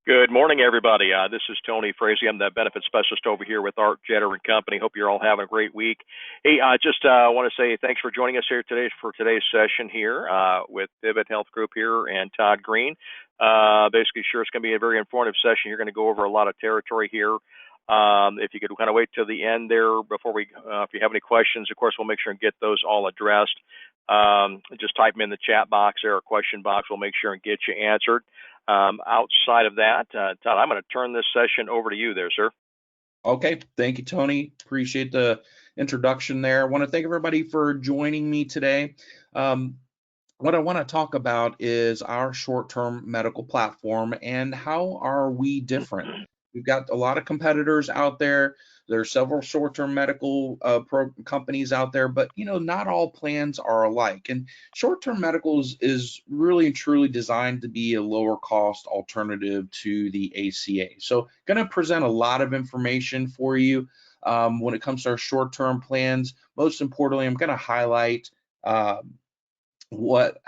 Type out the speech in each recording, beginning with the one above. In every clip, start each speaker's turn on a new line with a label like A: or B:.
A: Good morning, everybody. This is Tony Frazee. I'm the benefit specialist over here with Art Jetter and Company. Hope you're all having a great week. Hey, just want to say thanks for joining us here today for today's session here with Pivot Health Group here and Todd Green. Basically, sure, it's going to be a very informative session. You're going to go over a lot of territory here. If you could kind of wait till the end there before if you have any questions, of course, we'll make sure and get those all addressed. Just type them in the chat box there or question box. We'll make sure and get you answered. Outside of that, Todd, I'm going to turn this session over to you there, sir.
B: Okay, thank you, Tony. Appreciate the introduction there. I want to thank everybody for joining me today. What I want to talk about is our short-term medical platform and how are we different. We've got a lot of competitors out there. There are several short-term medical companies out there, but not all plans are alike. And short-term medicals is really and truly designed to be a lower cost alternative to the ACA. So going to present a lot of information for you when it comes to our short-term plans. Most importantly, I'm going to highlight how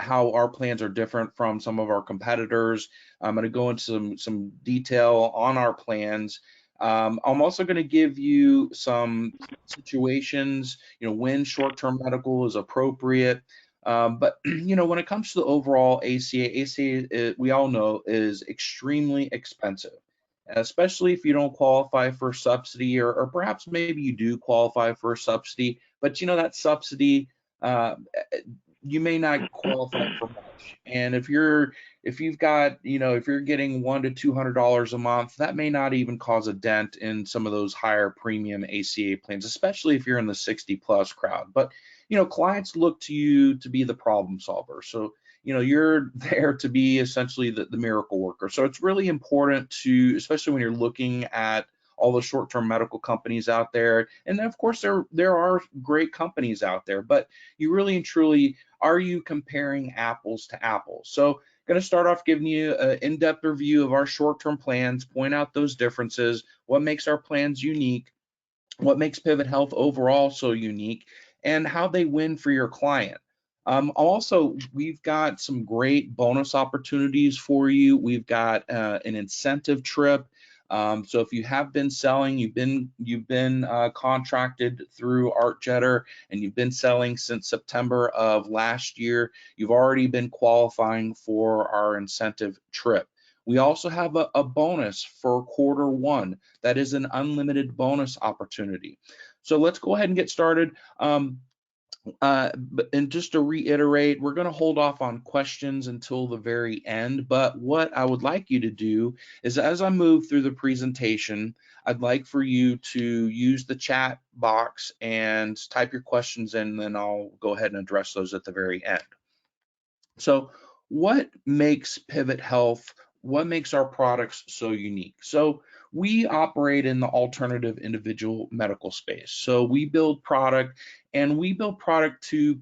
B: our plans are different from some of our competitors. I'm going to go into some detail on our plans. I'm also going to give you some situations, when short-term medical is appropriate. But when it comes to the overall ACA, we all know is extremely expensive, especially if you don't qualify for subsidy, or perhaps maybe you do qualify for a subsidy, but that subsidy, you may not qualify for much. And if you're getting $100 to $200 a month, that may not even cause a dent in some of those higher premium ACA plans, especially if you're in the 60+ crowd. But clients look to you to be the problem solver. So you're there to be essentially the miracle worker. So it's really important to, especially when you're looking at all the short-term medical companies out there. And of course, there are great companies out there, but you really and truly, are you comparing apples to apples? So going to start off giving you an in-depth review of our short-term plans, point out those differences, what makes our plans unique, what makes Pivot Health overall so unique, and how they win for your client. Also, we've got some great bonus opportunities for you. We've got an incentive trip. So if you have been selling, you've been contracted through Art Jetter, and you've been selling since September of last year, you've already been qualifying for our incentive trip. We also have a bonus for Q1 that is an unlimited bonus opportunity. So let's go ahead and get started. And just to reiterate, we're going to hold off on questions until the very end. But what I would like you to do is, as I move through the presentation, I'd like for you to use the chat box and type your questions in, and then I'll go ahead and address those at the very end. So what makes Pivot Health, what makes our products so unique? So we operate in the alternative individual medical space. So we build product, and we build product to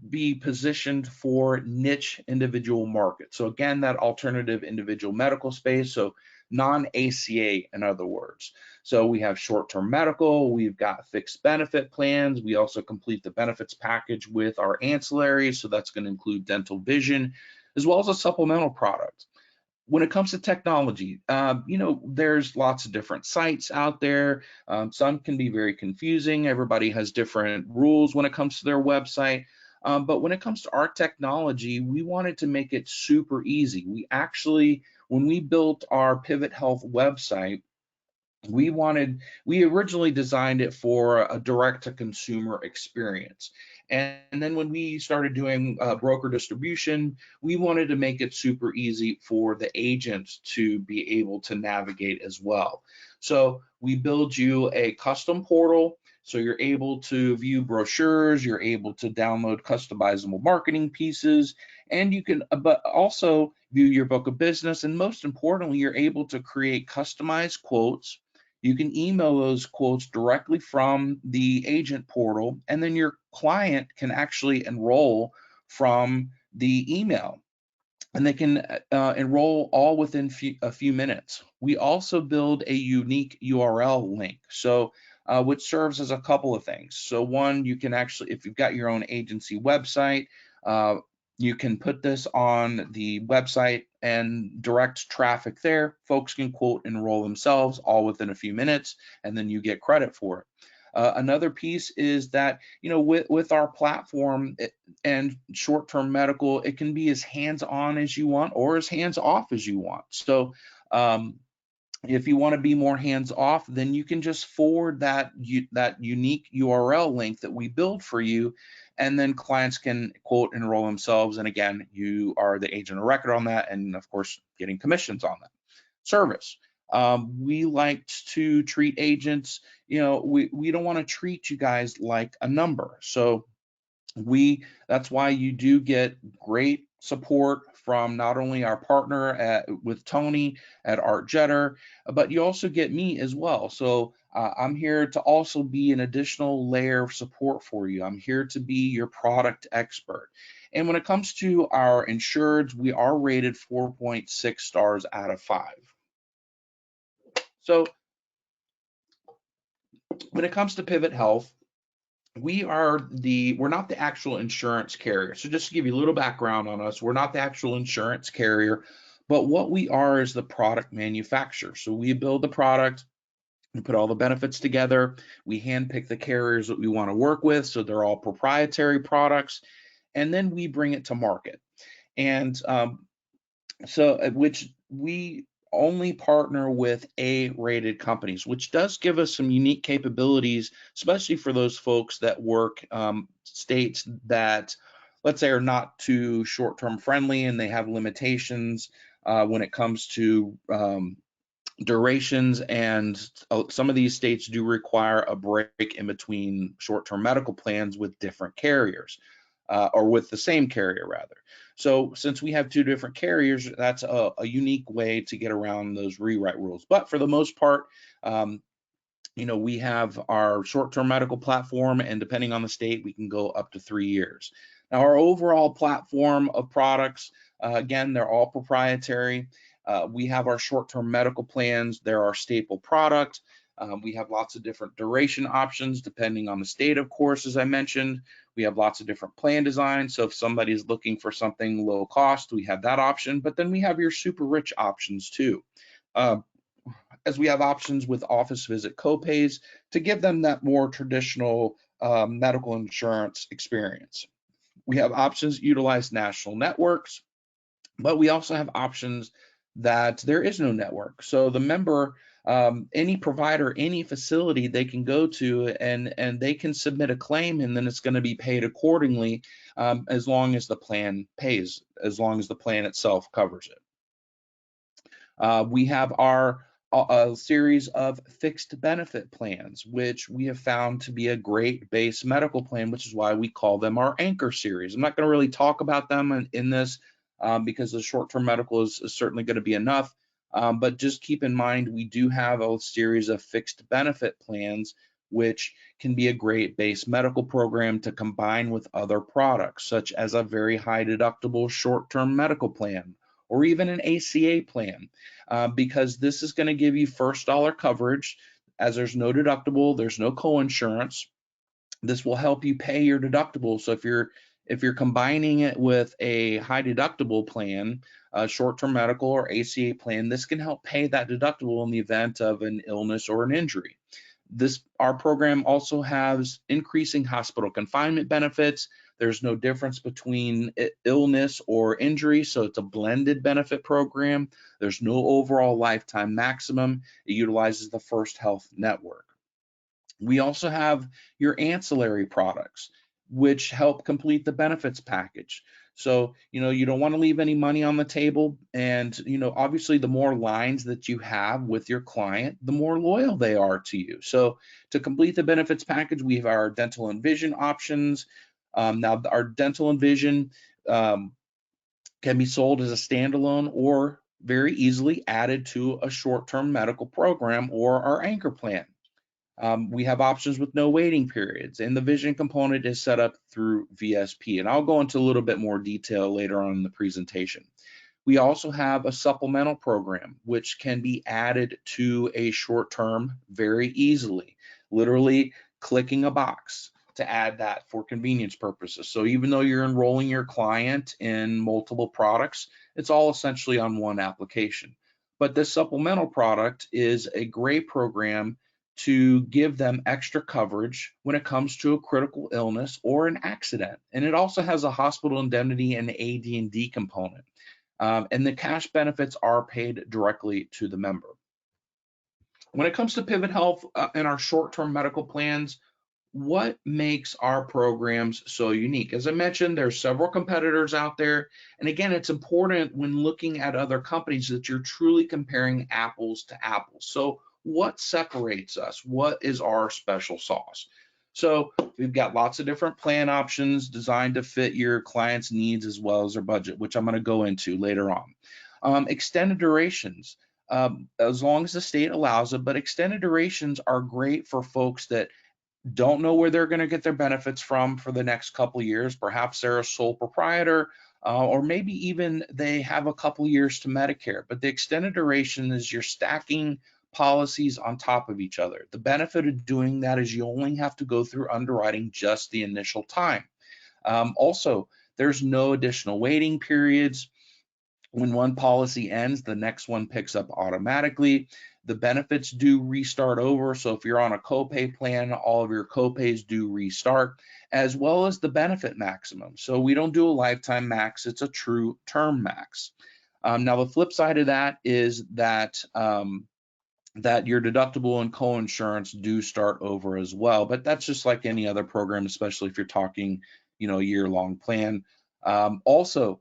B: be positioned for niche individual markets. So again, that alternative individual medical space, so non-ACA in other words. So we have short-term medical, we've got fixed benefit plans, we also complete the benefits package with our ancillaries, so that's going to include dental, vision, as well as a supplemental product. When it comes to technology, there's lots of different sites out there. Some can be very confusing. Everybody has different rules when it comes to their website. But when it comes to our technology, we wanted to make it super easy. When we built our Pivot Health website, we originally designed it for a direct-to-consumer experience. And then when we started doing broker distribution, we wanted to make it super easy for the agents to be able to navigate as well. So we build you a custom portal, so you're able to view brochures, you're able to download customizable marketing pieces, and you can but also view your book of business, and most importantly, you're able to create customized quotes. You can email those quotes directly from the agent portal, and then your client can actually enroll from the email, and they can enroll all within a few minutes. We also build a unique URL link, so which serves as a couple of things. So one, you can actually, if you've got your own agency website, You can put this on the website and direct traffic there. Folks can quote enroll themselves all within a few minutes, and then you get credit for it. Another piece is that, with our platform and short-term medical, it can be as hands-on as you want or as hands-off as you want. So if you want to be more hands-off, then you can just forward that unique URL link that we build for you, and then clients can quote enroll themselves. And again, you are the agent of record on that, and of course, getting commissions on that service. We like to treat agents, we don't want to treat you guys like a number. So that's why you do get great support from not only our partner with Tony at Art Jetter, but you also get me as well. So I'm here to also be an additional layer of support for you. I'm here to be your product expert. And when it comes to our insureds, we are rated 4.6 stars out of 5. So when it comes to Pivot Health, we're not the actual insurance carrier. So just to give you a little background on us, we're not the actual insurance carrier, but what we are is the product manufacturer. So we build the product, we put all the benefits together, we handpick the carriers that we want to work with, so they're all proprietary products, and then we bring it to market. And which we only partner with A-rated companies, which does give us some unique capabilities, especially for those folks that work states that, let's say, are not too short-term friendly and they have limitations when it comes to durations, and some of these states do require a break in between short-term medical plans with different carriers. Or with the same carrier rather. So since we have two different carriers, that's a unique way to get around those rewrite rules. But for the most part, we have our short-term medical platform, and depending on the state, we can go up to 3 years. Now, our overall platform of products, again, they're all proprietary. We have our short-term medical plans. They're our staple product. We have lots of different duration options depending on the state, of course, as I mentioned. We have lots of different plan designs. So if somebody's looking for something low cost, we have that option. But then we have your super rich options too, as we have options with office visit copays to give them that more traditional medical insurance experience. We have options that utilize national networks, but we also have options that there is no network. So the member, any provider, any facility they can go to, and they can submit a claim, and then it's going to be paid accordingly, as long as the plan pays, as long as the plan itself covers it. We have our series of fixed benefit plans, which we have found to be a great base medical plan, which is why we call them our anchor series. I'm not going to really talk about them in this because the short-term medical is certainly going to be enough. But just keep in mind, we do have a series of fixed benefit plans, which can be a great base medical program to combine with other products, such as a very high deductible short-term medical plan, or even an ACA plan, because this is going to give you first dollar coverage, as there's no deductible, there's no co-insurance. This will help you pay your deductible. So if you're combining it with a high deductible plan, a short-term medical or ACA plan, this can help pay that deductible in the event of an illness or an injury. Our program also has increasing hospital confinement benefits. There's no difference between illness or injury, so it's a blended benefit program. There's no overall lifetime maximum. It utilizes the First Health Network. We also have your ancillary products, which help complete the benefits package. So, you don't want to leave any money on the table. And, obviously, the more lines that you have with your client, the more loyal they are to you. So to complete the benefits package, we have our dental and vision options. Now, our dental and vision can be sold as a standalone or very easily added to a short-term medical program or our anchor plan. We have options with no waiting periods, and the vision component is set up through VSP, and I'll go into a little bit more detail later on in the presentation. We also have a supplemental program, which can be added to a short term very easily, literally clicking a box to add that for convenience purposes. So even though you're enrolling your client in multiple products, it's all essentially on one application. But this supplemental product is a great program to give them extra coverage when it comes to a critical illness or an accident. And it also has a hospital indemnity and AD&D component. And the cash benefits are paid directly to the member. When it comes to Pivot Health and our short-term medical plans, what makes our programs so unique? As I mentioned, there's several competitors out there. And again, it's important when looking at other companies that you're truly comparing apples to apples. So what separates us? What is our special sauce? So we've got lots of different plan options designed to fit your client's needs as well as their budget, which I'm going to go into later on. Extended durations, as long as the state allows it, but extended durations are great for folks that don't know where they're going to get their benefits from for the next couple of years. Perhaps they're a sole proprietor, or maybe even they have a couple years to Medicare. But the extended duration is you're stacking policies on top of each other. The benefit of doing that is you only have to go through underwriting just the initial time. Also, there's no additional waiting periods. When one policy ends, the next one picks up automatically. The benefits do restart over. So if you're on a copay plan, all of your copays do restart, as well as the benefit maximum. So we don't do a lifetime max, it's a true term max. Now the flip side of that is that that your deductible and co-insurance do start over as well, but that's just like any other program, especially if you're talking, a year-long plan. Also,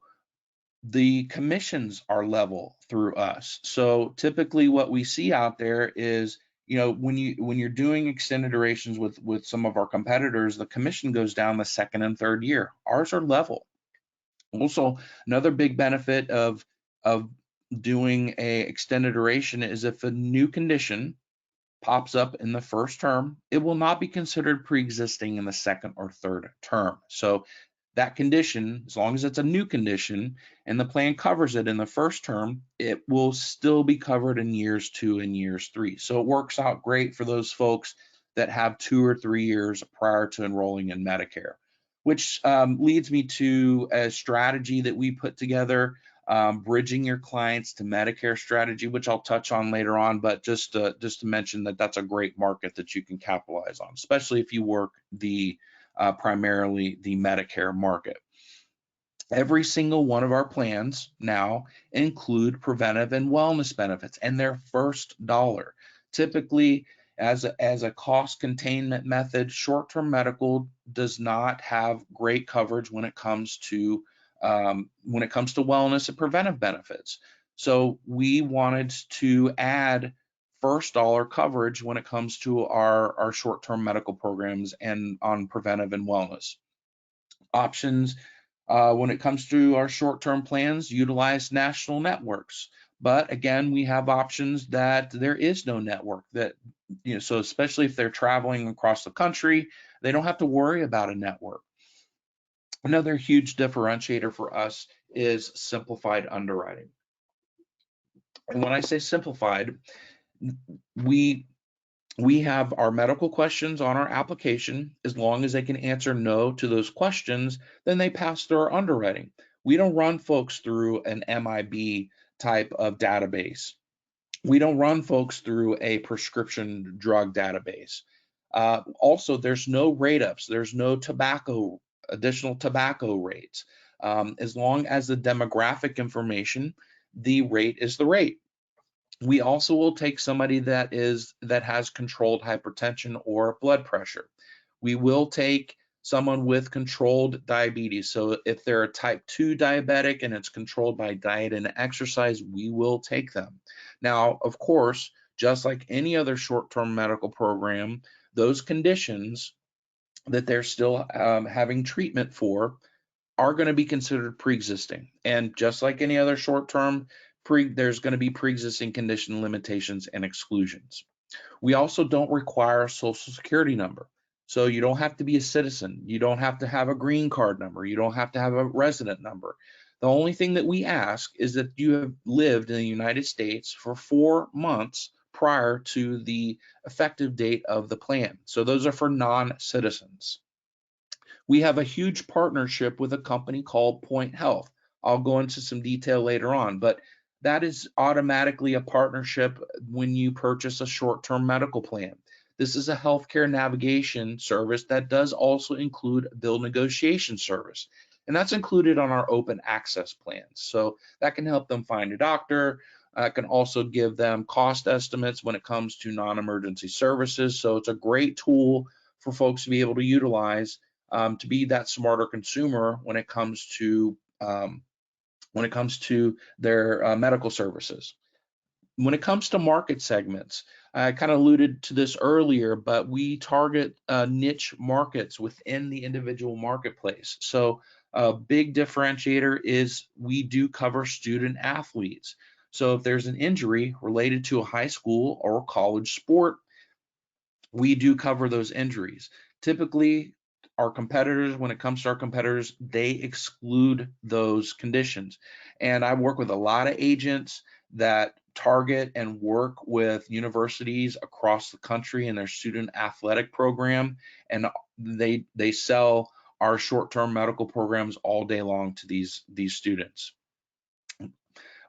B: the commissions are level through us. So typically what we see out there is, when you're doing extended durations with some of our competitors, the commission goes down the second and third year. Ours are level. Also, another big benefit of doing a extended duration is if a new condition pops up in the first term, it will not be considered pre-existing in the second or third term. So that condition, as long as it's a new condition and the plan covers it in the first term, it will still be covered in years 2 and years 3. So it works out great for those folks that have 2 or 3 years prior to enrolling in Medicare, which leads me to a strategy that we put together, bridging your clients to Medicare strategy, which I'll touch on later on, but just to mention that that's a great market that you can capitalize on, especially if you work primarily the Medicare market. Every single one of our plans now include preventive and wellness benefits and their first dollar. Typically, as a cost containment method, short-term medical does not have great coverage when it comes to wellness and preventive benefits. So we wanted to add first dollar coverage when it comes to our short-term medical programs and on preventive and wellness. Options when it comes to our short-term plans utilize national networks. But again, we have options that there is no network that, so especially if they're traveling across the country, they don't have to worry about a network. Another huge differentiator for us is simplified underwriting. And when I say simplified, we have our medical questions on our application. As long as they can answer no to those questions, then they pass through our underwriting. We don't run folks through an MIB type of database. We don't run folks through a prescription drug database. Also, there's no rate ups. There's no additional tobacco rates. As long as the demographic information, the rate is the rate. We also will take somebody that has controlled hypertension or blood pressure. We will take someone with controlled diabetes. So if they're a type 2 diabetic and it's controlled by diet and exercise, we will take them. Now, of course, just like any other short-term medical program, those conditions that they're still having treatment for are going to be considered pre-existing. And just like any other short-term, there's going to be pre-existing condition limitations and exclusions. We also don't require a social security number. So you don't have to be a citizen. You don't have to have a green card number. You don't have to have a resident number. The only thing that we ask is that you have lived in the United States for 4 months prior to the effective date of the plan. So those are for non-citizens. We have a huge partnership with a company called Point Health. I'll go into some detail later on, but that is automatically a partnership when you purchase a short-term medical plan. This is a healthcare navigation service that does also include a bill negotiation service, and that's included on our open access plans. So that can help them find a doctor, can also give them cost estimates when it comes to non-emergency services. So it's a great tool for folks to be able to utilize to be that smarter consumer when it comes to their medical services. When it comes to market segments, I kind of alluded to this earlier, but we target niche markets within the individual marketplace. So a big differentiator is we do cover student athletes. So if there's an injury related to a high school or college sport, we do cover those injuries. Typically, our competitors, when it comes to our competitors, they exclude those conditions. And I work with a lot of agents that target and work with universities across the country in their student athletic program, and they sell our short-term medical programs all day long to these students.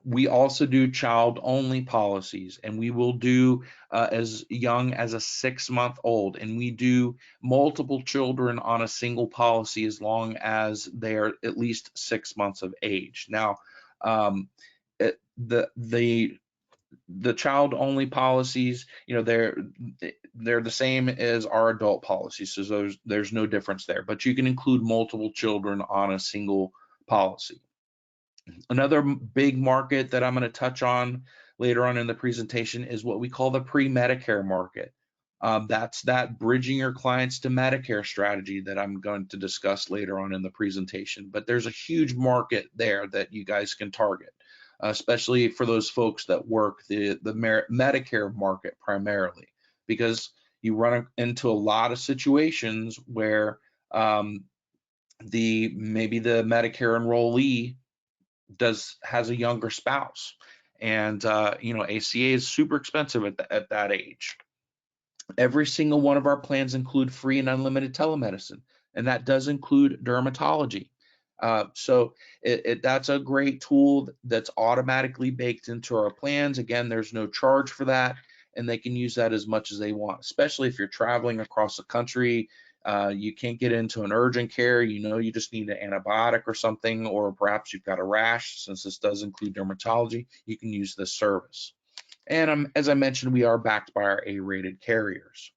B: We also do child-only policies, and we will do as young as a 6-month-old, and we do multiple children on a single policy as long as they are at least 6 months of age. Now, the child-only policies, they're the same as our adult policies, so there's no difference there. But you can include multiple children on a single policy. Another big market that I'm going to touch on later on in the presentation is what we call the pre-Medicare market. That's that bridging your clients to Medicare strategy that I'm going to discuss later on in the presentation. But there's a huge market there that you guys can target, especially for those folks that work the Medicare market primarily, because you run into a lot of situations where maybe the Medicare enrollee has a younger spouse, and ACA is super expensive at that age. Every single one of our plans include free and unlimited telemedicine, and that does include dermatology. So that's a great tool that's automatically baked into our plans. Again, there's no charge for that, and they can use that as much as they want, especially if you're traveling across the country. You can't get into an urgent care, you just need an antibiotic or something, or perhaps you've got a rash. Since this does include dermatology, you can use this service. And as I mentioned, we are backed by our A-rated carriers.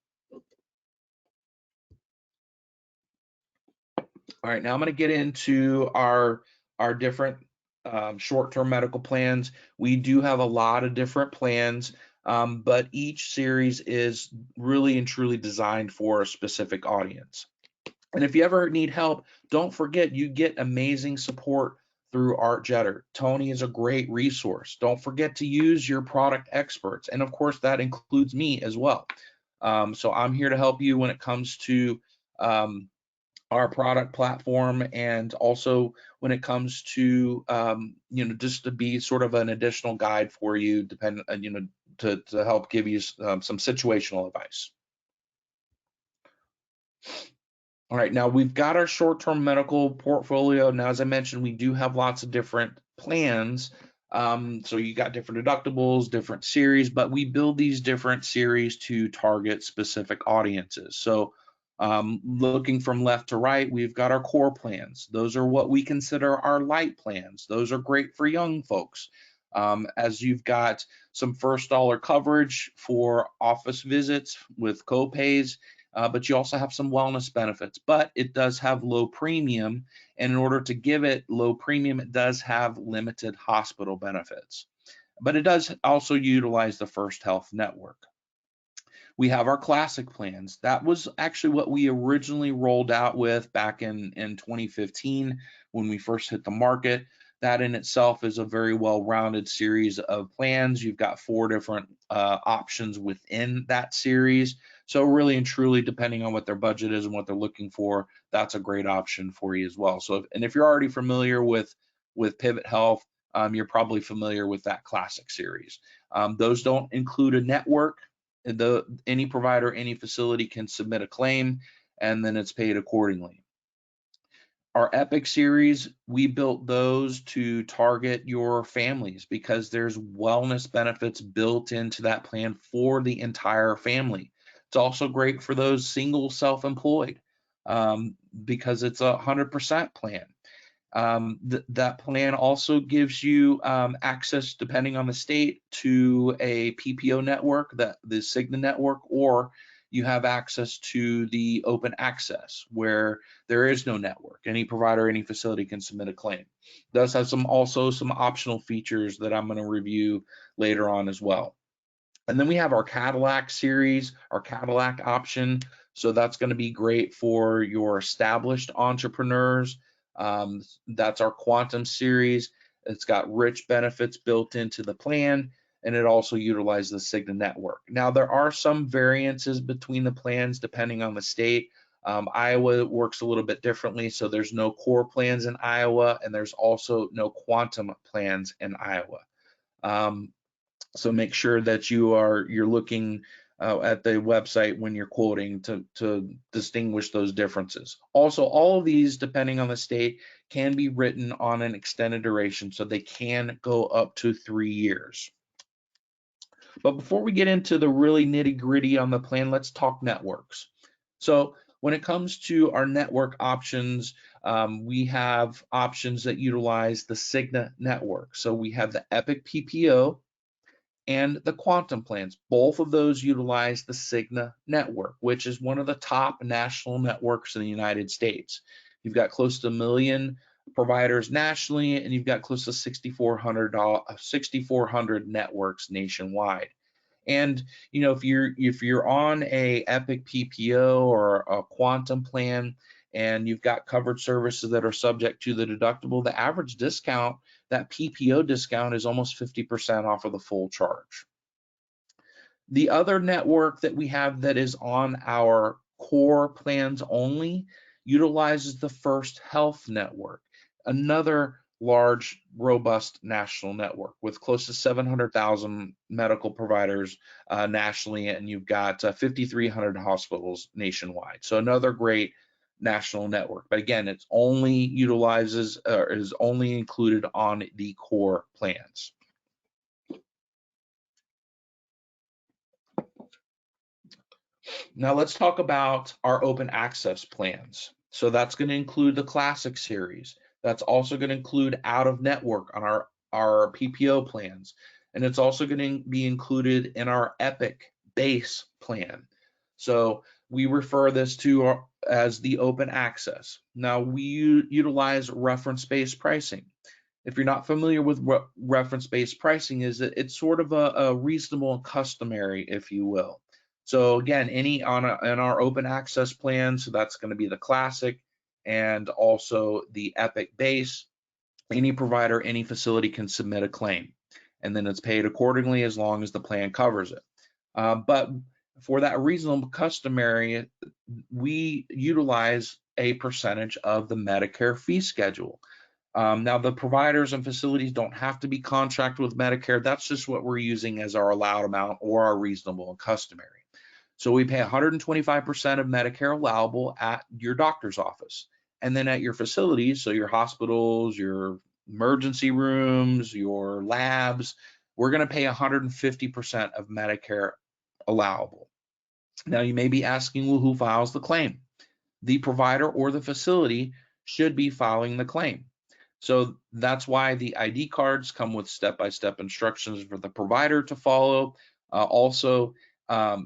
B: All right, now I'm going to get into our different short-term medical plans. We do have a lot of different plans, but each series is really and truly designed for a specific audience. And if you ever need help, don't forget you get amazing support through Art Jetter. Tony is a great resource. Don't forget to use your product experts. And of course, that includes me as well. So I'm here to help you when it comes to our product platform, and also when it comes to just to be sort of an additional guide for you, to help give you some situational advice. All right, now we've got our short-term medical portfolio. Now, as I mentioned, we do have lots of different plans. So you got different deductibles, different series, but we build these different series to target specific audiences. So looking from left to right, we've got our core plans. Those are what we consider our light plans. Those are great for young folks. As you've got some first dollar coverage for office visits with co-pays, but you also have some wellness benefits, but it does have low premium. And in order to give it low premium, it does have limited hospital benefits, but it does also utilize the First Health network. We have our classic plans. That was actually what we originally rolled out with back in 2015 when we first hit the market. That in itself is a very well-rounded series of plans. You've got 4 different options within that series. So really and truly, depending on what their budget is and what they're looking for, that's a great option for you as well. So, and if you're already familiar with Pivot Health, you're probably familiar with that classic series. Those don't include a network. Any provider, any facility can submit a claim, and then it's paid accordingly. Our Epic series, we built those to target your families because there's wellness benefits built into that plan for the entire family. It's also great for those single self-employed because it's a 100% plan. That plan also gives you access, depending on the state, to a PPO network, the Cigna network, or you have access to the open access where there is no network. Any provider, any facility can submit a claim. It does have also some optional features that I'm going to review later on as well. And then we have our Cadillac series, our Cadillac option. So that's going to be great for your established entrepreneurs. That's our Quantum series. It's got rich benefits built into the plan, and it also utilizes the Cigna network. Now, there are some variances between the plans depending on the state. Iowa works a little bit differently, so there's no core plans in Iowa, and there's also no quantum plans in Iowa. So make sure that you're looking at the website when you're quoting to distinguish those differences. Also, all of these, depending on the state, can be written on an extended duration, so they can go up to 3 years. But before we get into the really nitty-gritty on the plan, let's talk networks. So when it comes to our network options, we have options that utilize the Cigna network. So we have the Epic PPO and the Quantum plans. Both of those utilize the Cigna network, which is one of the top national networks in the United States. You've got close to 1 million providers nationally, and you've got close to 6,400 networks nationwide. And if you're on a Epic PPO or a Quantum plan, and you've got covered services that are subject to the deductible, the average discount, that PPO discount, is almost 50% off of the full charge. The other network that we have that is on our core plans only utilizes the First Health network, another large, robust national network with close to 700,000 medical providers nationally, and you've got 5,300 hospitals nationwide. So another great national network, but again, it's only utilizes or is only included on the core plans. Now let's talk about our open access plans. So that's going to include the Classic series. That's also going to include out of network on our PPO plans. And it's also going to be included in our Epic base plan. So we refer this to as the open access. Now we utilize reference-based pricing. If you're not familiar with what reference-based pricing is, it's sort of a reasonable and customary, if you will. So again, in our open access plan, so that's going to be the Classic and also the Epic base. Any provider, any facility can submit a claim, and then it's paid accordingly as long as the plan covers it. But for that reasonable customary, we utilize a percentage of the Medicare fee schedule. Now, the providers and facilities don't have to be contracted with Medicare. That's just what we're using as our allowed amount or our reasonable and customary. So we pay 125% of Medicare allowable at your doctor's office. And then at your facilities, so your hospitals, your emergency rooms, your labs, we're going to pay 150% of Medicare allowable. Now, you may be asking, well, who files the claim? The provider or the facility should be filing the claim. So that's why the ID cards come with step-by-step instructions for the provider to follow.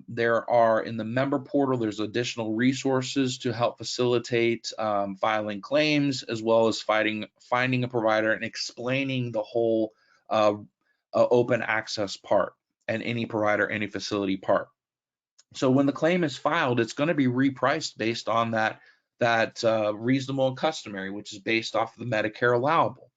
B: There are in the member portal, there's additional resources to help facilitate filing claims, as well as finding a provider and explaining the whole open access part and any provider, any facility part. So when the claim is filed, it's going to be repriced based on that reasonable and customary, which is based off of the Medicare allowable.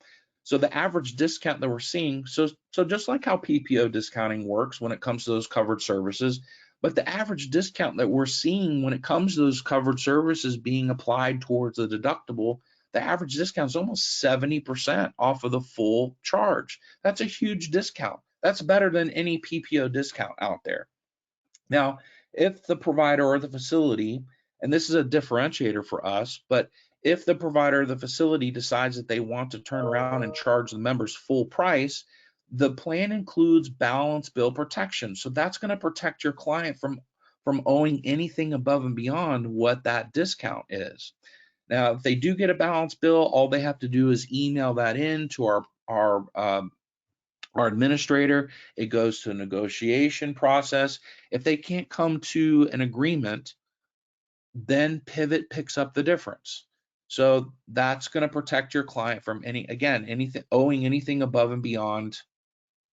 B: So the average discount that we're seeing, so just like how PPO discounting works when it comes to those covered services, but the average discount that we're seeing when it comes to those covered services being applied towards the deductible, the average discount is almost 70% off of the full charge. That's a huge discount. That's better than any PPO discount out there. Now, if the provider or the facility, and this is a differentiator for us, but If the provider, the facility decides that they want to turn around and charge the members full price, the plan includes balance bill protection. So that's going to protect your client from owing anything above and beyond what that discount is. Now, if they do get a balance bill, all they have to do is email that in to our administrator. It goes to a negotiation process. If they can't come to an agreement, then Pivot picks up the difference. So that's going to protect your client from anything owing anything above and beyond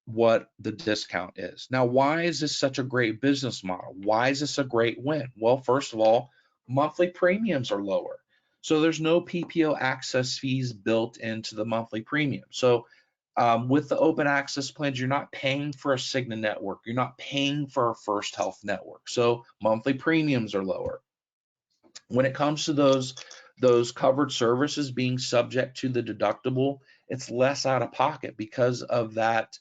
B: what the discount is. Now, why is this such a great business model? Why is this a great win? Well, first of all, monthly premiums are lower. So there's no PPO access fees built into the monthly premium. So with the open access plans, you're not paying for a Cigna network. You're not paying for a First Health network. So monthly premiums are lower. When it comes to those covered services being subject to the deductible, it's less out of pocket because of that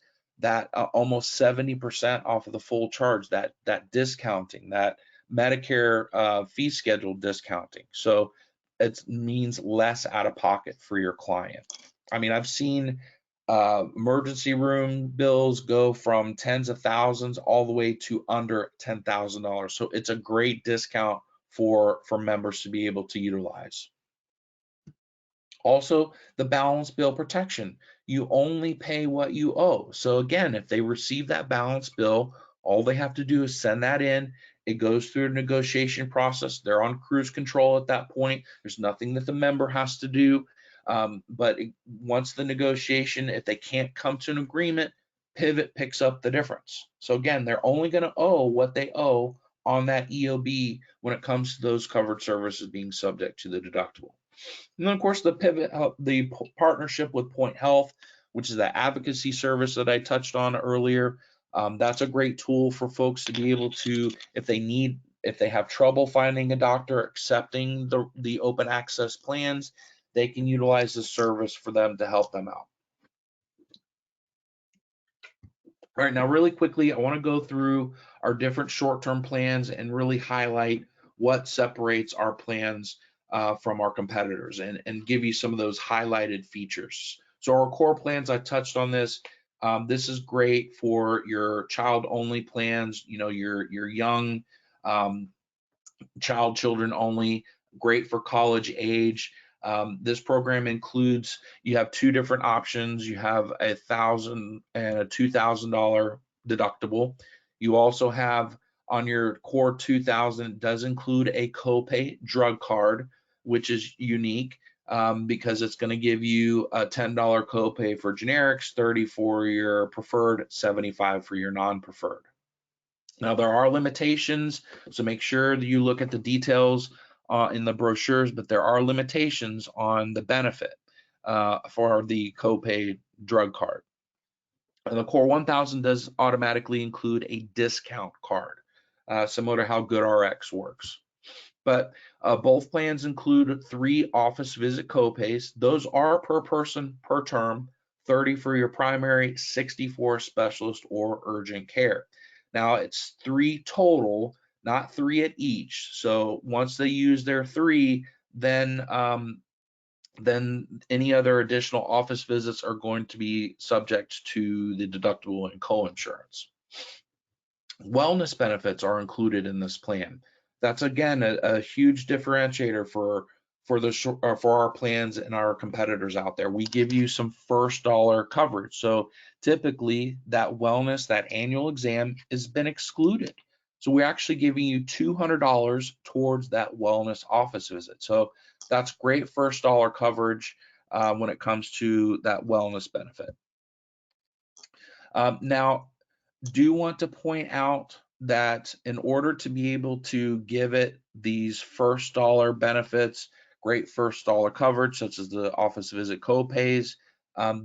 B: almost 70% off of the full charge, that discounting, that Medicare fee schedule discounting. So it means less out of pocket for your client. I mean, I've seen emergency room bills go from tens of thousands all the way to under $10,000. So it's a great discount for members to be able to utilize. Also, the balance bill protection. You only pay what you owe. So again, if they receive that balance bill, all they have to do is send that in. It goes through a negotiation process. They're on cruise control at that point. There's nothing that the member has to do. Once the negotiation, if they can't come to an agreement, Pivot picks up the difference. So again, they're only going to owe what they owe on that EOB when it comes to those covered services being subject to the deductible. And then, of course, the Pivot, the partnership with Point Health, which is the advocacy service that I touched on earlier. That's a great tool for folks to be able to, if they have trouble finding a doctor accepting the open access plans, they can utilize the service for them to help them out. All right, now really quickly, I want to go through our different short-term plans and really highlight what separates our plans from our competitors and give you some of those highlighted features. So our core plans, I touched on this. This is great for your child-only plans, your young children only, great for college age. This program includes, you have two different options. You have $1,000 and a $2,000 deductible. You also have on your core 2,000 does include a copay drug card, which is unique because it's going to give you a $10 copay for generics, 30 for your preferred, 75 for your non-preferred. Now, there are limitations, so make sure that you look at the details in the brochures, but there are limitations on the benefit for the copay drug card. And the Core 1000 does automatically include a discount card, similar to how GoodRx works. But both plans include 3 office visit copays. Those are per person per term, 30 for your primary, 60 for specialist or urgent care. Now it's 3 total, not 3 at each. So once they use their 3, then any other additional office visits are going to be subject to the deductible and co-insurance. Wellness benefits are included in this plan. That's again a huge differentiator for our plans and our competitors out there. We give you some first dollar coverage. So typically that wellness, that annual exam has been excluded. So we're actually giving you $200 towards that wellness office visit. So that's great first dollar coverage when it comes to that wellness benefit. Now, do want to point out that in order to be able to give it these first dollar benefits, great first dollar coverage, such as the office visit copays,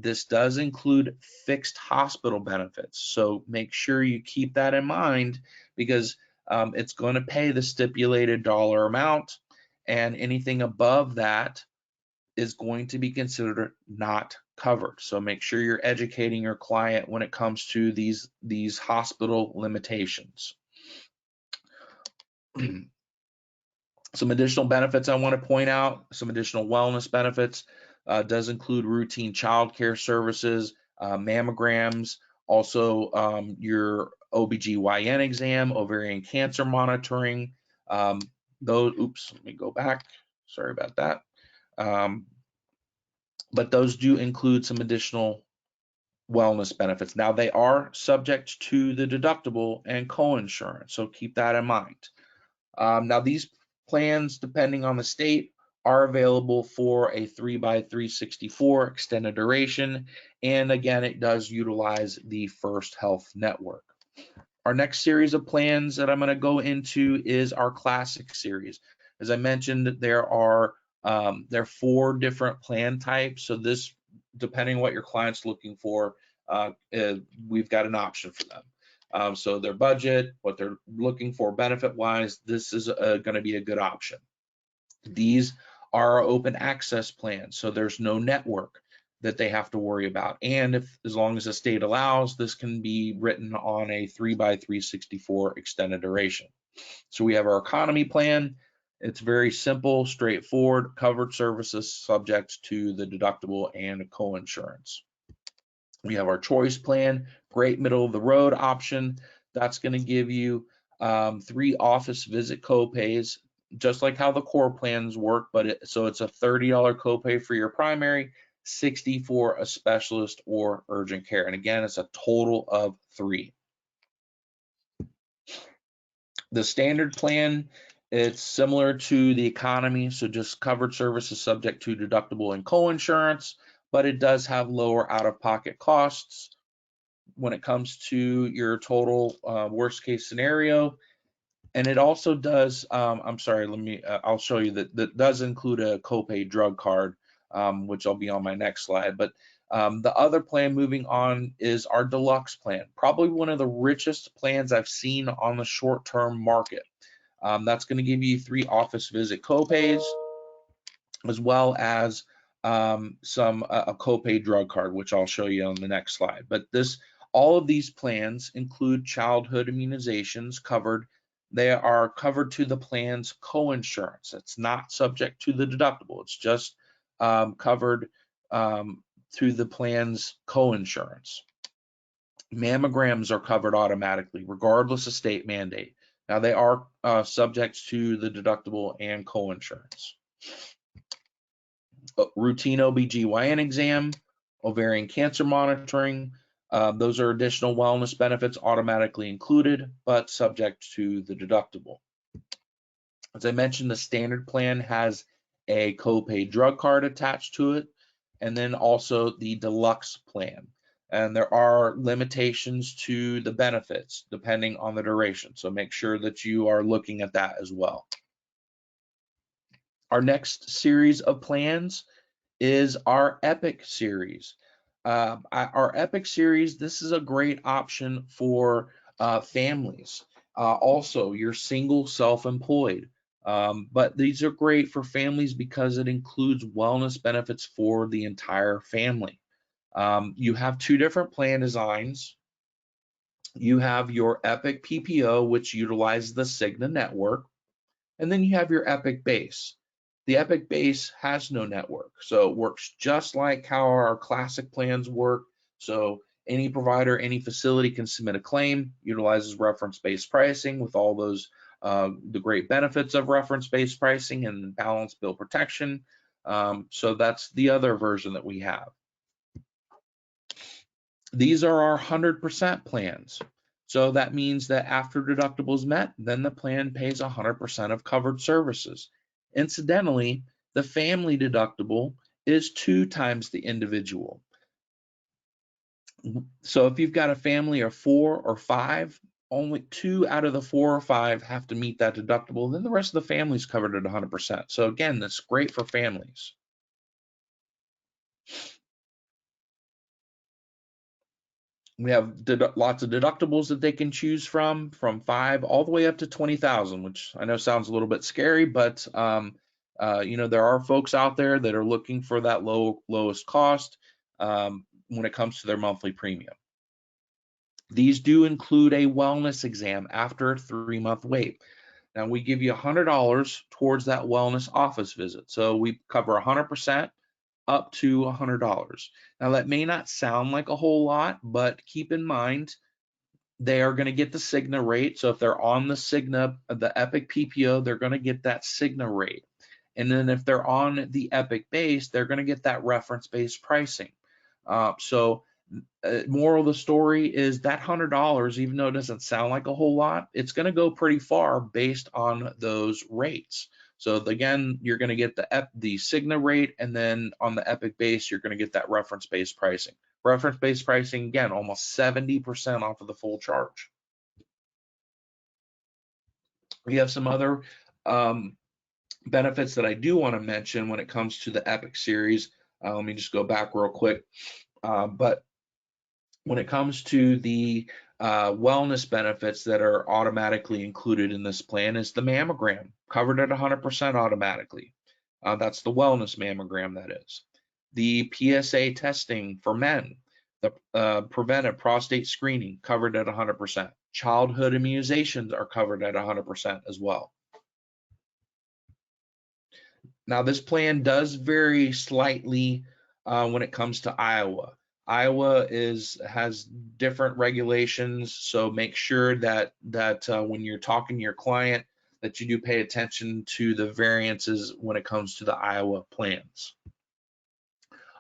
B: this does include fixed hospital benefits. So make sure you keep that in mind because it's going to pay the stipulated dollar amount, and anything above that is going to be considered not covered. So make sure you're educating your client when it comes to these hospital limitations. Some additional benefits I want to point out, some additional wellness benefits, does include routine child care services, mammograms, also your OBGYN exam, ovarian cancer monitoring. Oops, let me go back. Sorry about that. But those do include some additional wellness benefits. Now, they are subject to the deductible and co-insurance, so keep that in mind. Now, these plans, depending on the state, are available for a 3x364 extended duration, and again, it does utilize the First Health Network. Our next series of plans that I'm going to go into is our Classic series. As I mentioned, there are 4 different plan types, so this, depending on what your client's looking for, we've got an option for them. So their budget, what they're looking for benefit-wise, this is going to be a good option. These are open access plans, so there's no network that they have to worry about. And as long as the state allows, this can be written on a 3x364 extended duration. So we have our economy plan. It's very simple, straightforward, covered services subject to the deductible and co-insurance. We have our choice plan, great middle of the road option. That's going to give you 3 office visit copays, just like how the core plans work, but so it's a $30 copay for your primary, $60 for a specialist or urgent care. And again, it's a total of 3. The standard plan, it's similar to the economy, so just covered services subject to deductible and co-insurance, but it does have lower out-of-pocket costs when it comes to your total worst case scenario. And it also does, I'm sorry, I'll show you that does include a copay drug card, which I'll be on my next slide. But the other plan, moving on, is our deluxe plan, probably one of the richest plans I've seen on the short-term market. That's going to give you 3 office visit copays, as well as a copay drug card, which I'll show you on the next slide. But all of these plans include childhood immunizations covered. They are covered to the plan's co-insurance. It's not subject to the deductible. It's just covered through the plan's co-insurance. Mammograms are covered automatically, regardless of state mandate. Now, they are subject to the deductible and co-insurance. Routine OBGYN exam, ovarian cancer monitoring, those are additional wellness benefits automatically included, but subject to the deductible. As I mentioned, the standard plan has a copay drug card attached to it, and then also the deluxe plan. And there are limitations to the benefits depending on the duration, so make sure that you are looking at that as well. Our next series of plans is our Epic series. Our Epic series, this is a great option for families. Also, you're single, self-employed. But these are great for families because it includes wellness benefits for the entire family. You have 2 different plan designs. You have your Epic PPO, which utilizes the Cigna network, and then you have your Epic Base. The Epic Base has no network, so it works just like how our classic plans work. So any provider, any facility can submit a claim, utilizes reference-based pricing with all those the great benefits of reference-based pricing and balanced bill protection. So that's the other version that we have. These are our 100% plans. So that means that after deductibles met, then the plan pays 100% of covered services. Incidentally, the family deductible is 2 times the individual. So if you've got a family of 4 or 5, only 2 out of the 4 or 5 have to meet that deductible. Then the rest of the family is covered at 100%. So again, that's great for families. We have lots of deductibles that they can choose from 5 all the way up to 20,000, which I know sounds a little bit scary, but you know, there are folks out there that are looking for that lowest cost when it comes to their monthly premium. These do include a wellness exam after a 3-month wait. Now we give you $100 towards that wellness office visit. So we cover 100% up to $100. Now that may not sound like a whole lot, but keep in mind they are going to get the Cigna rate. So if they're on the Cigna, the Epic PPO, they're going to get that Cigna rate. And then if they're on the Epic base, they're going to get that reference-based pricing. Moral of the story is that $100, even though it doesn't sound like a whole lot, it's going to go pretty far based on those rates. So again, you're going to get the Cigna rate, and then on the Epic base, you're going to get that reference-based pricing. Reference-based pricing, again, almost 70% off of the full charge. We have some other benefits that I do want to mention when it comes to the Epic series. Let me just go back real quick. But when it comes to the wellness benefits that are automatically included in this plan is the mammogram, covered at 100% automatically. That's the wellness mammogram, that is. The PSA testing for men, the preventive prostate screening, covered at 100%. Childhood immunizations are covered at 100% as well. Now, this plan does vary slightly when it comes to Iowa. Iowa has different regulations, so make sure that when you're talking to your client that you do pay attention to the variances when it comes to the Iowa plans.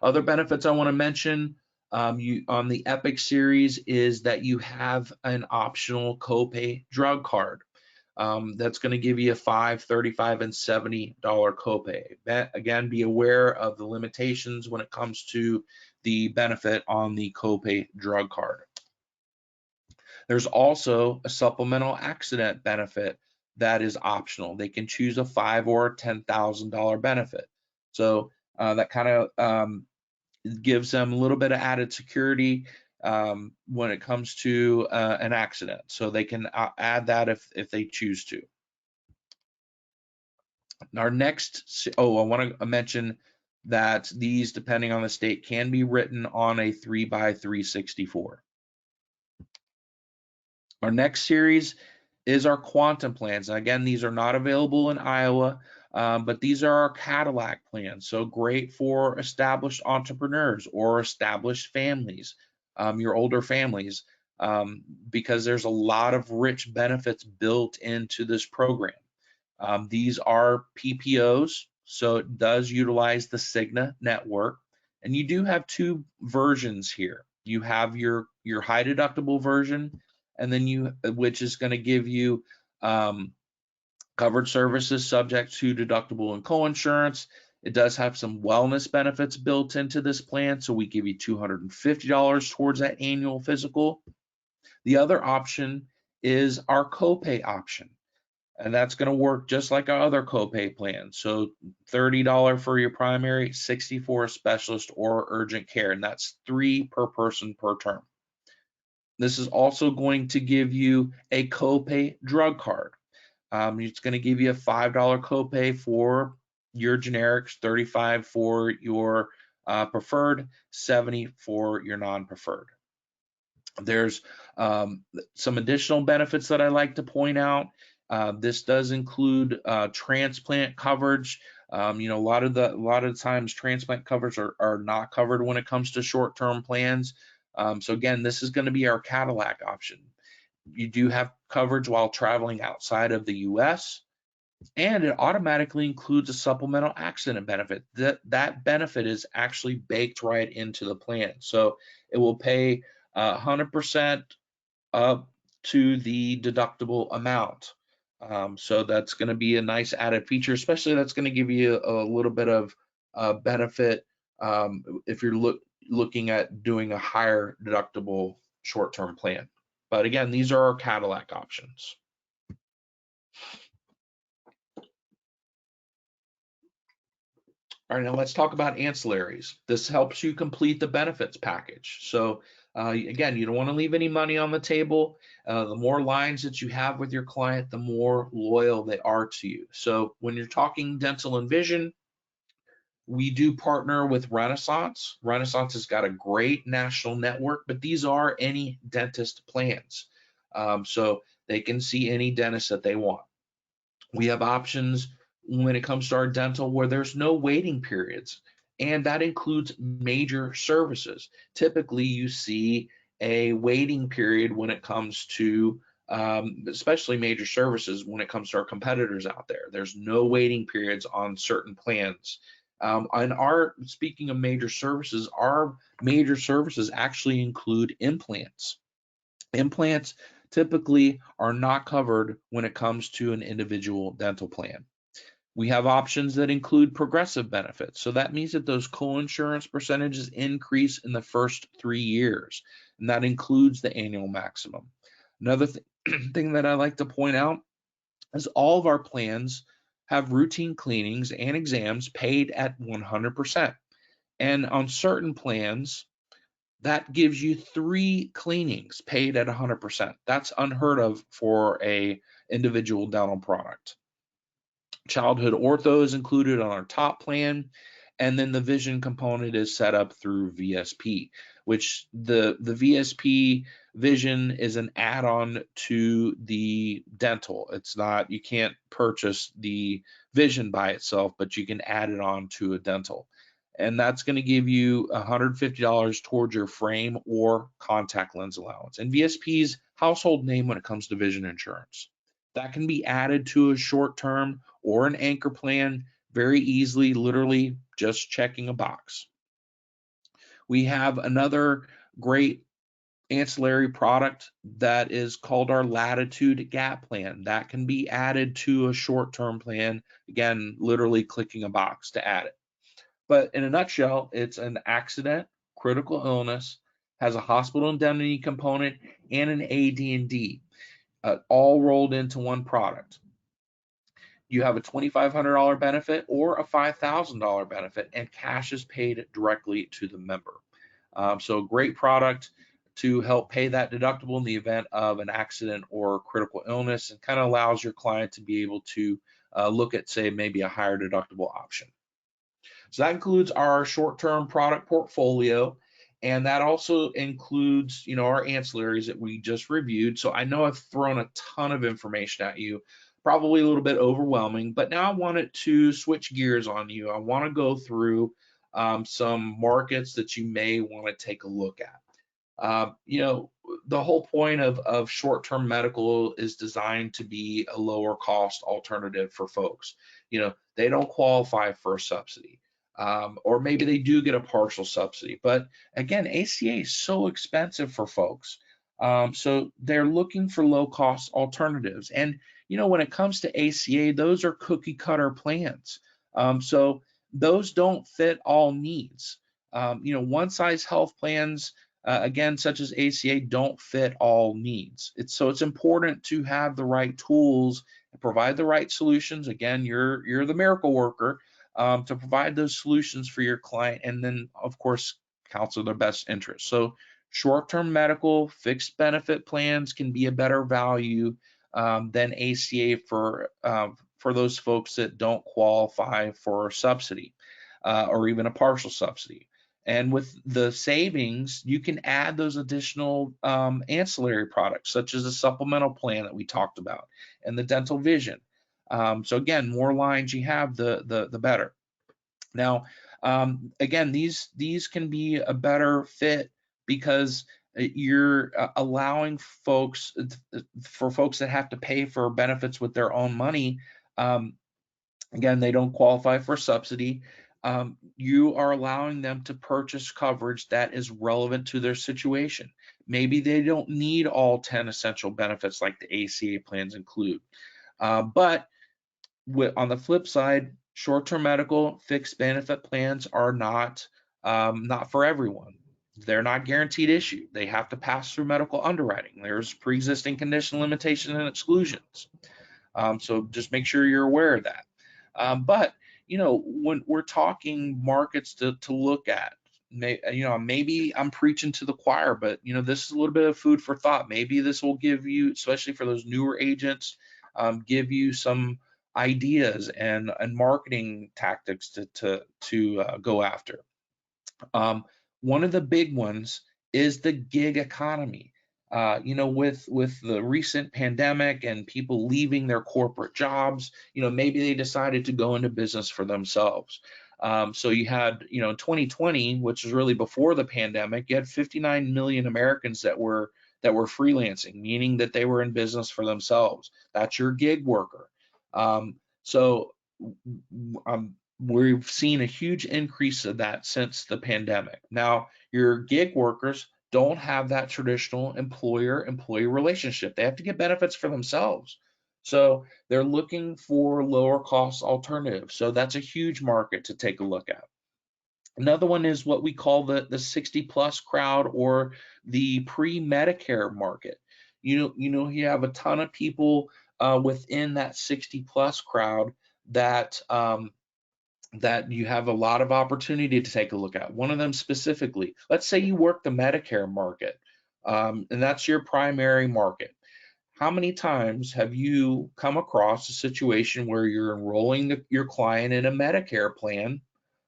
B: Other benefits I want to mention on the Epic series is that you have an optional copay drug card. That's going to give you a $5, $35, and $70 copay. Again, be aware of the limitations when it comes to the benefit on the copay drug card. There's also a supplemental accident benefit that is optional. They can choose a $5,000 or $10,000 benefit. So that kind of gives them a little bit of added security when it comes to an accident. So they can add that if they choose to. Our next, I want to mention that these, depending on the state, can be written on a 3x364. Our next series is our quantum plans. And again, these are not available in Iowa, but these are our Cadillac plans. So great for established entrepreneurs or established families, your older families, because there's a lot of rich benefits built into this program. These are PPOs, so it does utilize the Cigna network. And you do have two versions here. You have your high deductible version, and then which is going to give you covered services subject to deductible and coinsurance. It does have some wellness benefits built into this plan, so we give you $250 towards that annual physical. The other option is our copay option, and that's going to work just like our other copay plans. So $30 for your primary, $60 for a specialist or urgent care, and that's $3 per person per term. This is also going to give you a copay drug card. It's going to give you a $5 copay for your generics, $35 for your preferred, $70 for your non-preferred. There's some additional benefits that I like to point out. This does include transplant coverage. A lot of the times transplant coverage are not covered when it comes to short-term plans. So again, this is going to be our Cadillac option. You do have coverage while traveling outside of the US, and it automatically includes a supplemental accident benefit. That benefit is actually baked right into the plan. So it will pay 100% up to the deductible amount. So that's going to be a nice added feature, especially that's going to give you a little bit of benefit if you're looking at doing a higher deductible short-term plan. But again, these are our Cadillac options. All right, now let's talk about ancillaries. This helps you complete the benefits package. So again, you don't want to leave any money on the table. The more lines that you have with your client, the more loyal they are to you. So when you're talking dental and vision, we do partner with Renaissance. Renaissance has got a great national network, but these are any dentist plans. So they can see any dentist that they want. We have options when it comes to our dental where there's no waiting periods, and that includes major services. Typically, you see a waiting period when it comes to especially major services when it comes to our competitors out there. There's no waiting periods on certain plans. And speaking of major services, our major services actually include implants. Implants typically are not covered when it comes to an individual dental plan. We have options that include progressive benefits. So that means that those co-insurance percentages increase in the first 3 years, and that includes the annual maximum. Another thing that I like to point out is all of our plans have routine cleanings and exams paid at 100%. And on certain plans, that gives you 3 cleanings paid at 100%. That's unheard of for a individual dental product. Childhood ortho is included on our top plan, and then the vision component is set up through VSP, which the VSP vision is an add-on to the dental. It's not, you can't purchase the vision by itself, but you can add it on to a dental. And that's going to give you $150 towards your frame or contact lens allowance. And VSP's household name when it comes to vision insurance. That can be added to a short term or an anchor plan very easily, literally just checking a box. We have another great ancillary product that is called our Latitude Gap Plan. That can be added to a short-term plan, again, literally clicking a box to add it. But in a nutshell, it's an accident, critical illness, has a hospital indemnity component, and an AD&D, all rolled into one product. You have a $2,500 benefit or a $5,000 benefit, and cash is paid directly to the member. So a great product to help pay that deductible in the event of an accident or critical illness, and kind of allows your client to be able to look at, say, maybe a higher deductible option. So that includes our short-term product portfolio, and that also includes, our ancillaries that we just reviewed. So I know I've thrown a ton of information at you, probably a little bit overwhelming, but now I wanted to switch gears on you. I want to go through some markets that you may want to take a look at. The whole point of short-term medical is designed to be a lower cost alternative for folks. They don't qualify for a subsidy. Or maybe they do get a partial subsidy. But again, ACA is so expensive for folks. So they're looking for low cost alternatives. And, when it comes to ACA, those are cookie cutter plans. So those don't fit all needs. One size health plans, again, such as ACA, don't fit all needs. It's important to have the right tools and provide the right solutions. Again, you're the miracle worker. To provide those solutions for your client, and then of course counsel their best interest. So short-term medical fixed benefit plans can be a better value than ACA for those folks that don't qualify for a subsidy or even a partial subsidy. And with the savings, you can add those additional ancillary products, such as a supplemental plan that we talked about, and the dental vision. So again, more lines you have, the better. Now, again, these can be a better fit because you're allowing folks that have to pay for benefits with their own money. Again, they don't qualify for subsidy. You are allowing them to purchase coverage that is relevant to their situation. Maybe they don't need all 10 essential benefits like the ACA plans include. But on the flip side, short-term medical fixed benefit plans are not for everyone. They're not guaranteed issue. They have to pass through medical underwriting. There's pre-existing condition limitations and exclusions. So just make sure you're aware of that. But when we're talking markets to look at, maybe I'm preaching to the choir, but this is a little bit of food for thought. Maybe this will give you, especially for those newer agents, give you some ideas and marketing tactics to go after. One of the big ones is the gig economy. With the recent pandemic and people leaving their corporate jobs, maybe they decided to go into business for themselves. So you had, in 2020, which is really before the pandemic, you had 59 million Americans that were freelancing, meaning that they were in business for themselves. That's your gig worker. So we've seen a huge increase of that since the pandemic. Now, your gig workers don't have that traditional employer-employee relationship. They have to get benefits for themselves. So they're looking for lower cost alternatives. So that's a huge market to take a look at. Another one is what we call the 60 plus crowd, or the pre-Medicare market. You have a ton of people within that 60 plus crowd that that you have a lot of opportunity to take a look at. One of them specifically, let's say you work the Medicare market, and that's your primary market. How many times have you come across a situation where you're enrolling your client in a Medicare plan,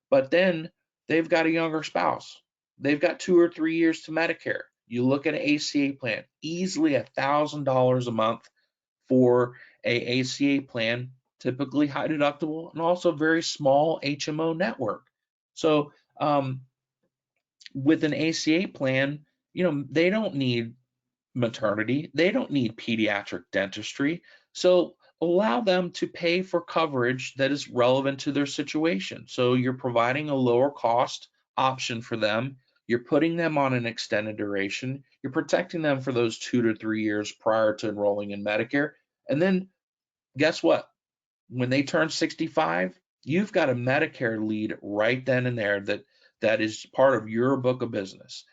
B: but then they've got a younger spouse? They've got 2 or 3 years to Medicare. You look at an ACA plan, easily $1,000 a month for a ACA plan, typically high deductible, and also very small HMO network. So with an ACA plan, they don't need maternity, they don't need pediatric dentistry. So allow them to pay for coverage that is relevant to their situation. So you're providing a lower cost option for them. You're putting them on an extended duration. You're protecting them for those 2 to 3 years prior to enrolling in Medicare. And then guess what? When they turn 65, you've got a Medicare lead right then and there that is part of your book of business.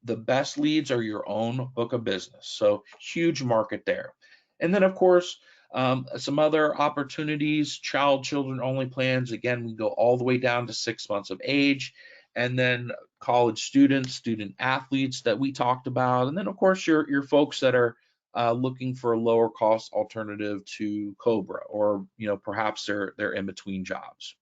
B: The best leads are your own book of business. So huge market there. And then of course, some other opportunities, children only plans. Again, we go all the way down to 6 months of age. And then college students, student athletes that we talked about. And then of course, your folks that are looking for a lower cost alternative to Cobra, or perhaps they're in between jobs.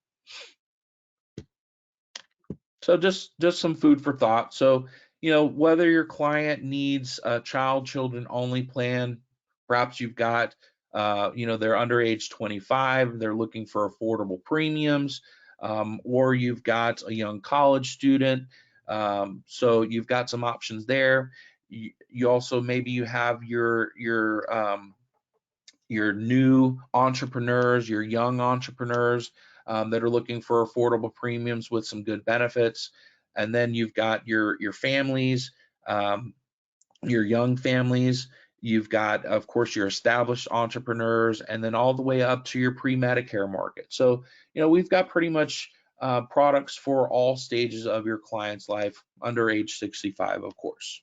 B: So just some food for thought. So whether your client needs a children only plan, perhaps you've got they're under age 25, they're looking for affordable premiums, or you've got a young college student. So you've got some options there. You also, maybe you have your new entrepreneurs, your young entrepreneurs that are looking for affordable premiums with some good benefits. And then you've got your families, your young families. You've got, of course, your established entrepreneurs, and then all the way up to your pre-Medicare market. So we've got pretty much products for all stages of your client's life under age 65, of course.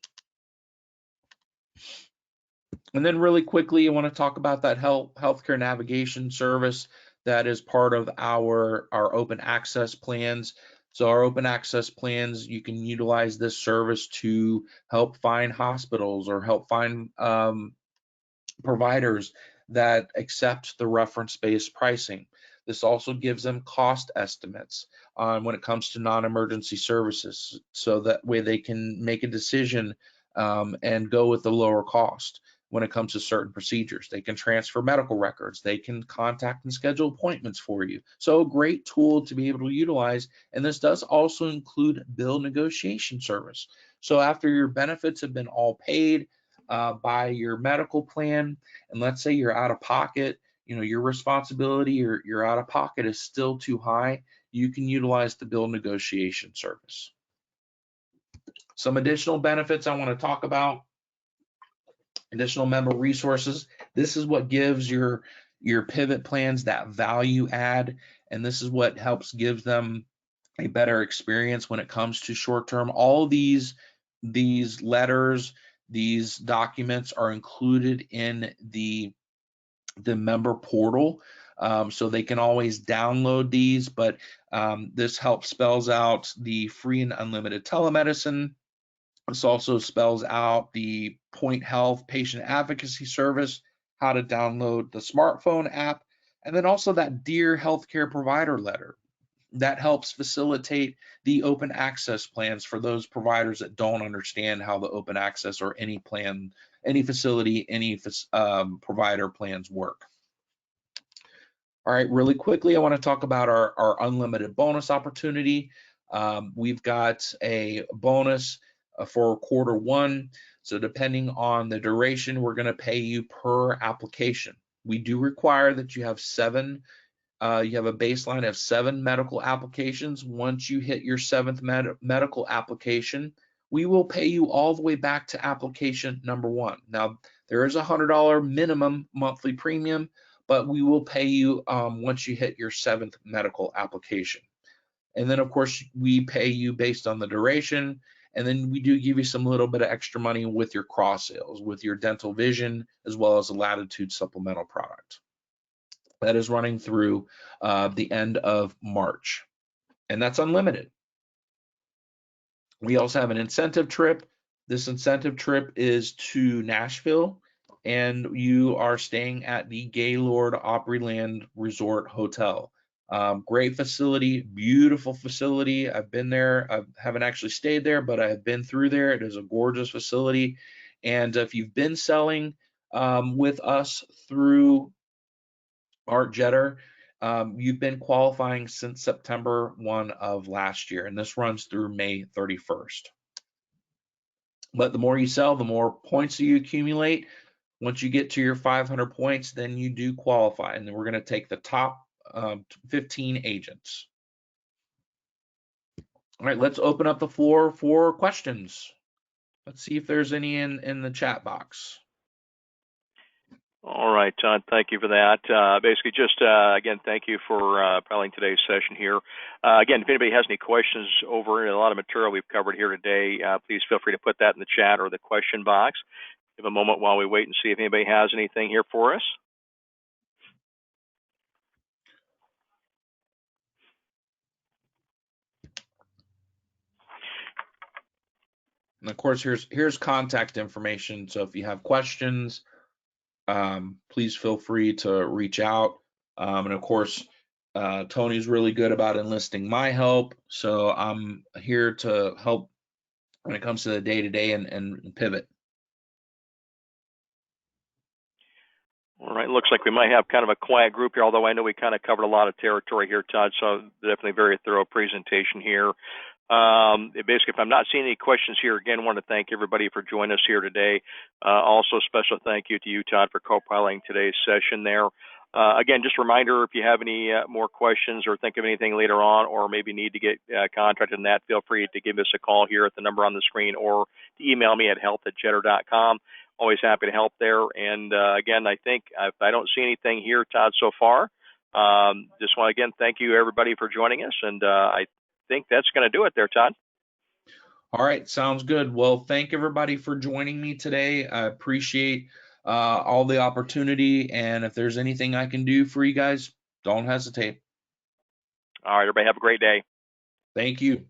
B: And then really quickly, I want to talk about that healthcare navigation service that is part of our open access plans. So our open access plans, you can utilize this service to help find hospitals or help find providers that accept the reference-based pricing. This also gives them cost estimates when it comes to non-emergency services, so that way they can make a decision and go with the lower cost. When it comes to certain procedures, they can transfer medical records, they can contact and schedule appointments for you. So a great tool to be able to utilize. And this does also include bill negotiation service. So after your benefits have been all paid by your medical plan, and let's say you're out of pocket, your responsibility or your out of pocket is still too high, you can utilize the bill negotiation service. Some additional benefits I want to talk about. Additional member resources. This is what gives your pivot plans that value add, and this is what helps give them a better experience when it comes to short term. All these letters, these documents are included in the member portal, so they can always download these. But this helps spells out the free and unlimited telemedicine. This also spells out the Point Health patient advocacy service, how to download the smartphone app, and then also that Dear Healthcare Provider letter. that helps facilitate the open access plans for those providers that don't understand how the open access or any plan, any facility, any provider plans work. All right, really quickly, I want to talk about our unlimited bonus opportunity. We've got a bonus for quarter one. So depending on the duration, we're going to pay you per application. We do require that you have you have a baseline of 7 medical applications. Once you hit your 7th medical application, we will pay you all the way back to application number 1. Now, there is a $100 minimum monthly premium, but we will pay you once you hit your 7th medical application. And then, of course, we pay you based on the duration. And then we do give you some little bit of extra money with your cross sales, with your dental vision, as well as a Latitude supplemental product. That is running through the end of March. And that's unlimited. We also have an incentive trip. This incentive trip is to Nashville, and you are staying at the Gaylord Opryland Resort Hotel. Great facility, beautiful facility. I've been there. I haven't actually stayed there, but I have been through there. It is a gorgeous facility. And if you've been selling with us through Art Jetter, you've been qualifying since September 1 of last year, and this runs through May 31st. But the more you sell, the more points you accumulate. Once you get to your 500 points, then you do qualify, and then we're going to take the top 15 agents. All right, let's open up the floor for questions. Let's see if there's any in the chat box.
A: All right, Todd, thank you for that. Basically, just again, thank you for piling today's session here. Again, if anybody has any questions over a lot of material we've covered here today, please feel free to put that in the chat or the question box. Give a moment while we wait and see if anybody has anything here for us.
B: And of course, here's contact information. So if you have questions, please feel free to reach out. And of course, Tony's really good about enlisting my help. So I'm here to help when it comes to the day-to-day and pivot.
A: All right, looks like we might have kind of a quiet group here, although I know we kind of covered a lot of territory here, Todd, so definitely very thorough presentation here. Basically, if I'm not seeing any questions here, again, I want to thank everybody for joining us here today. Also, special thank you to you, Todd, for co-piloting today's session there. Again, just a reminder, if you have any more questions or think of anything later on, or maybe need to get contacted in that, feel free to give us a call here at the number on the screen, or to email me at health@jetter.com. Always happy to help there. And again, I think if I don't see anything here, Todd, so far, just want to again thank you everybody for joining us, and I think that's going to do it there, Todd.
B: All right, sounds good. Well, thank everybody for joining me today. I appreciate all the opportunity, and if there's anything I can do for you guys, don't hesitate.
A: All right, everybody have a great day.
B: Thank you.